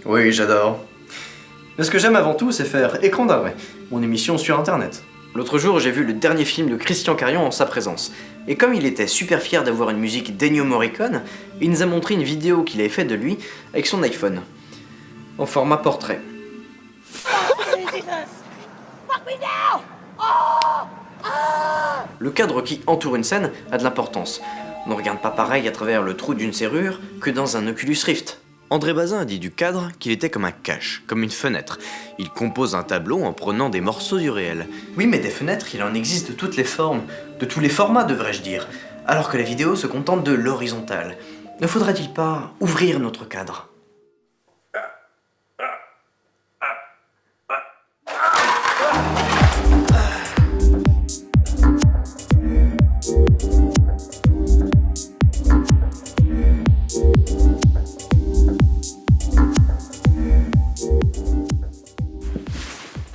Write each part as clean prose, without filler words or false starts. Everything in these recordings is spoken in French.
Oui, j'adore. Mais ce que j'aime avant tout, c'est faire Écran d'arrêt, mon émission sur internet. L'autre jour, j'ai vu le dernier film de Christian Carion en sa présence. Et comme il était super fier d'avoir une musique d'Ennio Morricone, il nous a montré une vidéo qu'il avait faite de lui avec son iPhone, en format portrait. Le cadre qui entoure une scène a de l'importance. On ne regarde pas pareil à travers le trou d'une serrure que dans un Oculus Rift. André Bazin a dit du cadre qu'il était comme un cache, comme une fenêtre. Il compose un tableau en prenant des morceaux du réel. Oui, mais des fenêtres, il en existe de toutes les formes, de tous les formats devrais-je dire, alors que la vidéo se contente de l'horizontale. Ne faudrait-il pas ouvrir notre cadre ?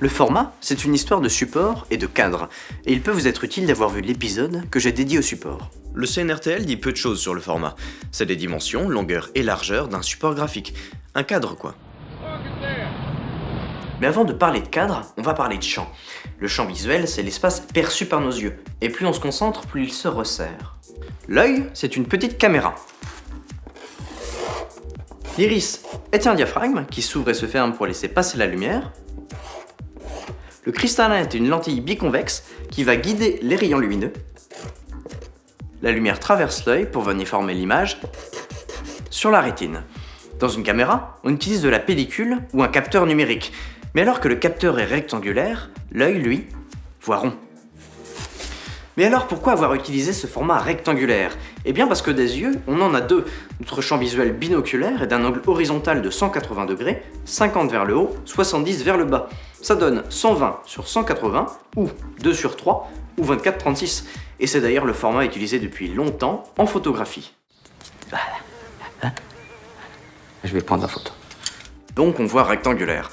Le format, c'est une histoire de support et de cadre, et il peut vous être utile d'avoir vu l'épisode que j'ai dédié au support. Le CNRTL dit peu de choses sur le format. C'est les dimensions, longueur et largeur d'un support graphique. Un cadre, quoi. Mais avant de parler de cadre, on va parler de champ. Le champ visuel, c'est l'espace perçu par nos yeux, et plus on se concentre, plus il se resserre. L'œil, c'est une petite caméra. L'iris est un diaphragme qui s'ouvre et se ferme pour laisser passer la lumière. Le cristallin est une lentille biconvexe qui va guider les rayons lumineux. La lumière traverse l'œil pour venir former l'image sur la rétine. Dans une caméra, on utilise de la pellicule ou un capteur numérique. Mais alors que le capteur est rectangulaire, l'œil, lui, voit rond. Mais alors pourquoi avoir utilisé ce format rectangulaire ? Eh bien parce que des yeux, on en a deux. Notre champ visuel binoculaire est d'un angle horizontal de 180 degrés, 50 vers le haut, 70 vers le bas. Ça donne 120 sur 180, ou 2 sur 3, ou 24-36. Et c'est d'ailleurs le format utilisé depuis longtemps en photographie. Voilà. Je vais prendre la photo. Donc on voit rectangulaire.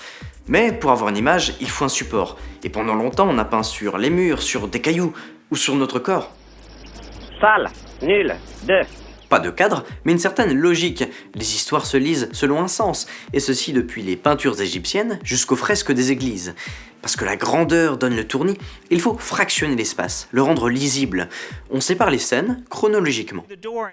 Mais pour avoir une image, il faut un support. Et pendant longtemps, on a peint sur les murs, sur des cailloux, ou sur notre corps. Sale, nul, 2. Pas de cadre, mais une certaine logique. Les histoires se lisent selon un sens, et ceci depuis les peintures égyptiennes jusqu'aux fresques des églises. Parce que la grandeur donne le tournis, il faut fractionner l'espace, le rendre lisible. On sépare les scènes chronologiquement.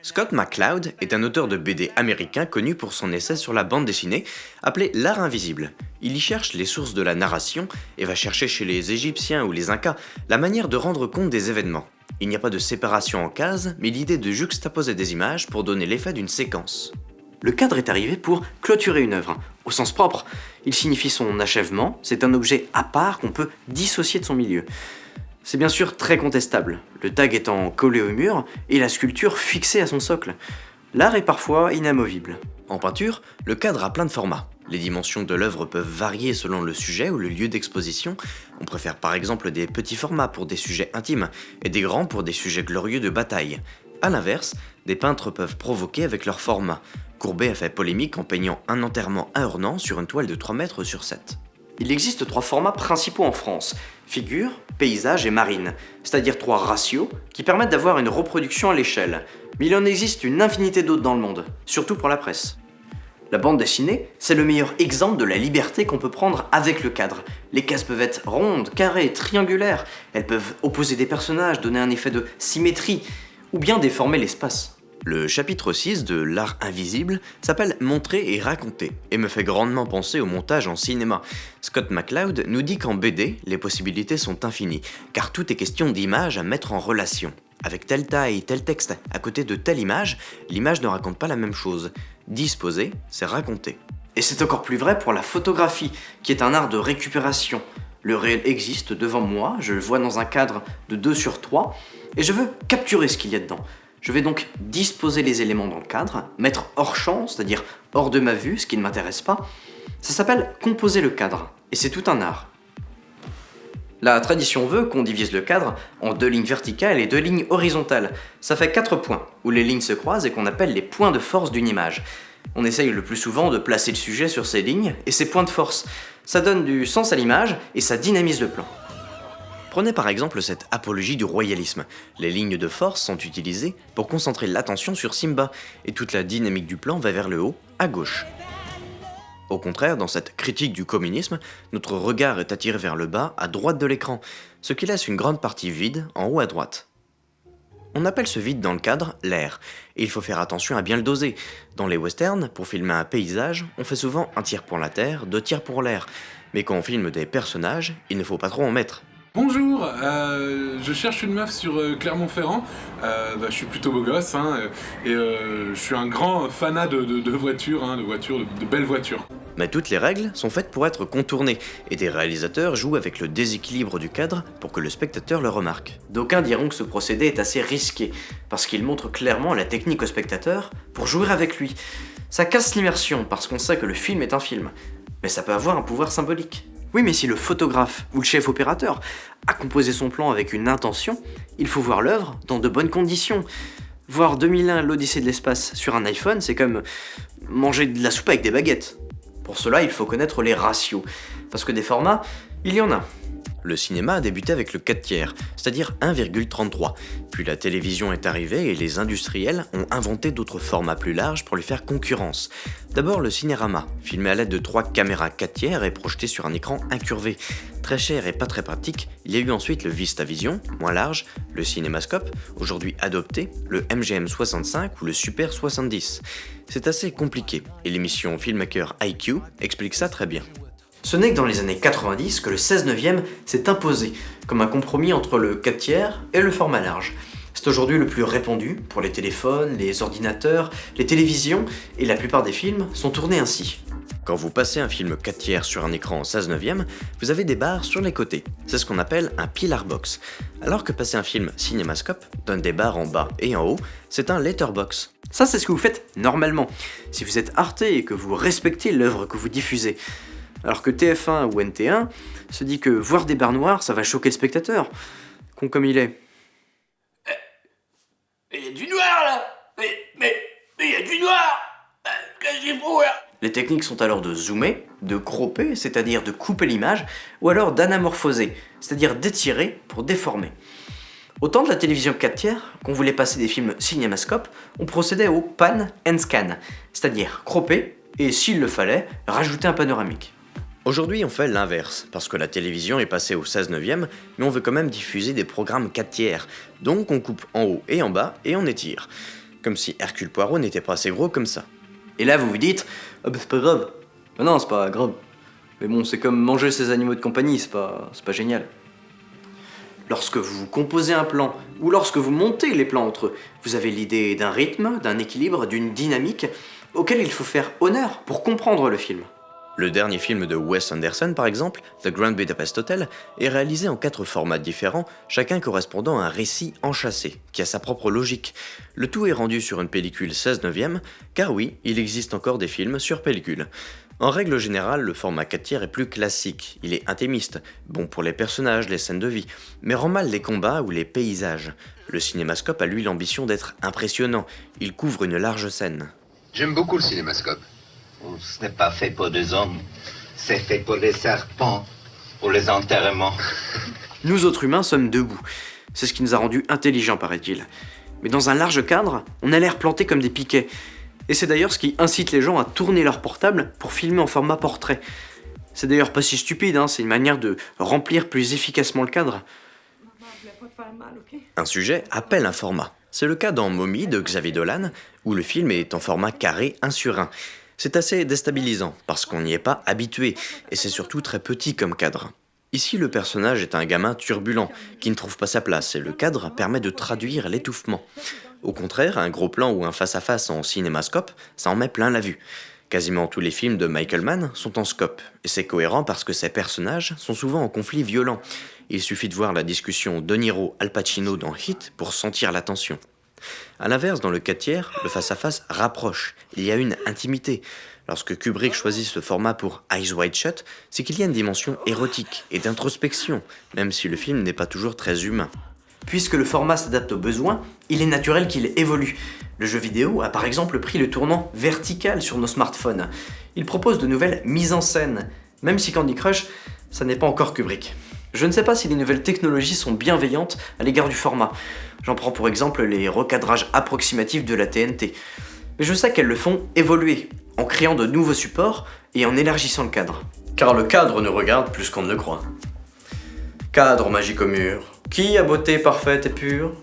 Scott McCloud est un auteur de BD américain connu pour son essai sur la bande dessinée, appelé L'Art invisible. Il y cherche les sources de la narration et va chercher chez les Égyptiens ou les Incas la manière de rendre compte des événements. Il n'y a pas de séparation en cases, mais l'idée de juxtaposer des images pour donner l'effet d'une séquence. Le cadre est arrivé pour clôturer une œuvre. Au sens propre, il signifie son achèvement, c'est un objet à part qu'on peut dissocier de son milieu. C'est bien sûr très contestable, le tag étant collé au mur et la sculpture fixée à son socle. L'art est parfois inamovible. En peinture, le cadre a plein de formats. Les dimensions de l'œuvre peuvent varier selon le sujet ou le lieu d'exposition. On préfère par exemple des petits formats pour des sujets intimes et des grands pour des sujets glorieux de bataille. A l'inverse, des peintres peuvent provoquer avec leur format. Courbet a fait polémique en peignant un enterrement à Ornans sur une toile de 3 mètres sur 7. Il existe 3 formats principaux en France, figure, paysage et marine, c'est-à-dire 3 ratios qui permettent d'avoir une reproduction à l'échelle. Mais il en existe une infinité d'autres dans le monde, surtout pour la presse. La bande dessinée, c'est le meilleur exemple de la liberté qu'on peut prendre avec le cadre. Les cases peuvent être rondes, carrées, triangulaires, elles peuvent opposer des personnages, donner un effet de symétrie, ou bien déformer l'espace. Le chapitre 6 de L'Art invisible s'appelle Montrer et raconter, et me fait grandement penser au montage en cinéma. Scott McCloud nous dit qu'en BD, les possibilités sont infinies, car tout est question d'images à mettre en relation. Avec telle taille, tel texte, à côté de telle image, l'image ne raconte pas la même chose. Disposer, c'est raconter. Et c'est encore plus vrai pour la photographie, qui est un art de récupération. Le réel existe devant moi, je le vois dans un cadre de 2 sur 3, et je veux capturer ce qu'il y a dedans. Je vais donc disposer les éléments dans le cadre, mettre hors champ, c'est-à-dire hors de ma vue, ce qui ne m'intéresse pas. Ça s'appelle composer le cadre, et c'est tout un art. La tradition veut qu'on divise le cadre en 2 lignes verticales et 2 lignes horizontales. Ça fait 4 points, où les lignes se croisent et qu'on appelle les points de force d'une image. On essaye le plus souvent de placer le sujet sur ces lignes et ces points de force. Ça donne du sens à l'image et ça dynamise le plan. Prenez par exemple cette apologie du royalisme. Les lignes de force sont utilisées pour concentrer l'attention sur Simba, et toute la dynamique du plan va vers le haut, à gauche. Au contraire, dans cette critique du communisme, notre regard est attiré vers le bas, à droite de l'écran, ce qui laisse une grande partie vide en haut à droite. On appelle ce vide dans le cadre l'air, et il faut faire attention à bien le doser. Dans les westerns, pour filmer un paysage, on fait souvent 1 tiers pour la terre, 2 tiers pour l'air. Mais quand on filme des personnages, il ne faut pas trop en mettre. Bonjour, je cherche une meuf sur Clermont-Ferrand. Je suis plutôt beau gosse, et je suis un grand fanat de voitures, de belles voitures. Mais toutes les règles sont faites pour être contournées, et des réalisateurs jouent avec le déséquilibre du cadre pour que le spectateur le remarque. D'aucuns diront que ce procédé est assez risqué, parce qu'il montre clairement la technique au spectateur pour jouer avec lui. Ça casse l'immersion, parce qu'on sait que le film est un film, mais ça peut avoir un pouvoir symbolique. Oui, mais si le photographe ou le chef opérateur a composé son plan avec une intention, il faut voir l'œuvre dans de bonnes conditions. Voir 2001 l'Odyssée de l'espace sur un iPhone, c'est comme manger de la soupe avec des baguettes. Pour cela, il faut connaître les ratios, parce que des formats, il y en a. Le cinéma a débuté avec le 4/3, c'est-à-dire 1,33. Puis la télévision est arrivée et les industriels ont inventé d'autres formats plus larges pour lui faire concurrence. D'abord le cinérama, filmé à l'aide de 3 caméras 4/3 et projeté sur un écran incurvé. Très cher et pas très pratique, il y a eu ensuite le VistaVision, moins large, le cinémascope, aujourd'hui adopté, le MGM65 ou le Super 70. C'est assez compliqué, et l'émission Filmmaker IQ explique ça très bien. Ce n'est que dans les années 90 que le 16/9 s'est imposé, comme un compromis entre le 4/3 et le format large. C'est aujourd'hui le plus répandu pour les téléphones, les ordinateurs, les télévisions, et la plupart des films sont tournés ainsi. Quand vous passez un film 4/3 sur un écran en 16/9, vous avez des barres sur les côtés. C'est ce qu'on appelle un pillar box. Alors que passer un film cinémascope donne des barres en bas et en haut, c'est un letterbox. Ça, c'est ce que vous faites normalement, si vous êtes arté et que vous respectez l'œuvre que vous diffusez. Alors que TF1 ou NT1 se dit que voir des barres noires, ça va choquer le spectateur. Con comme il est. Il y a du noir là. Mais il y a du noir. Qu'est-ce qu'il faut là? Les techniques sont alors de zoomer, de cropper, c'est-à-dire de couper l'image, ou alors d'anamorphoser, c'est-à-dire d'étirer pour déformer. Au temps de la télévision 4/3, qu'on voulait passer des films cinémascope, on procédait au pan and scan, c'est-à-dire cropper et, s'il le fallait, rajouter un panoramique. Aujourd'hui, on fait l'inverse, parce que la télévision est passée au 16/9, mais on veut quand même diffuser des programmes 4/3, donc on coupe en haut et en bas et on étire. Comme si Hercule Poirot n'était pas assez gros comme ça. Et là, vous vous dites, ah bah c'est pas grave. Ah non, c'est pas grave. Mais bon, c'est comme manger ses animaux de compagnie, c'est pas génial. Lorsque vous composez un plan, ou lorsque vous montez les plans entre eux, vous avez l'idée d'un rythme, d'un équilibre, d'une dynamique, auquel il faut faire honneur pour comprendre le film. Le dernier film de Wes Anderson, par exemple, The Grand Budapest Hotel, est réalisé en 4 formats différents, chacun correspondant à un récit enchâssé, qui a sa propre logique. Le tout est rendu sur une pellicule 16/9, car oui, il existe encore des films sur pellicule. En règle générale, le format 4/3 est plus classique, il est intimiste, bon pour les personnages, les scènes de vie, mais rend mal les combats ou les paysages. Le cinémascope a lui l'ambition d'être impressionnant, il couvre une large scène. J'aime beaucoup le cinémascope. Oh, ce n'est pas fait pour des hommes, c'est fait pour les serpents, pour les enterrements. Nous autres humains sommes debout, c'est ce qui nous a rendus intelligents, paraît-il. Mais dans un large cadre, on a l'air planté comme des piquets. Et c'est d'ailleurs ce qui incite les gens à tourner leur portable pour filmer en format portrait. C'est d'ailleurs pas si stupide, c'est une manière de remplir plus efficacement le cadre. Un sujet appelle un format. C'est le cas dans Mommy de Xavier Dolan, où le film est en format carré 1/1. C'est assez déstabilisant, parce qu'on n'y est pas habitué, et c'est surtout très petit comme cadre. Ici, le personnage est un gamin turbulent, qui ne trouve pas sa place, et le cadre permet de traduire l'étouffement. Au contraire, un gros plan ou un face-à-face en cinémascope, ça en met plein la vue. Quasiment tous les films de Michael Mann sont en scope, et c'est cohérent parce que ces personnages sont souvent en conflit violent. Il suffit de voir la discussion De Niro-Al Pacino dans Hit pour sentir la tension. A l'inverse, dans le 4/3, le face-à-face rapproche, il y a une intimité. Lorsque Kubrick choisit ce format pour Eyes Wide Shut, c'est qu'il y a une dimension érotique et d'introspection, même si le film n'est pas toujours très humain. Puisque le format s'adapte aux besoins, il est naturel qu'il évolue. Le jeu vidéo a par exemple pris le tournant vertical sur nos smartphones. Il propose de nouvelles mises en scène, même si Candy Crush, ça n'est pas encore Kubrick. Je ne sais pas si les nouvelles technologies sont bienveillantes à l'égard du format. J'en prends pour exemple les recadrages approximatifs de la TNT. Mais je sais qu'elles le font évoluer, en créant de nouveaux supports et en élargissant le cadre. Car le cadre nous regarde plus qu'on ne le croit. Cadre magique au mur, qui a beauté parfaite et pure ?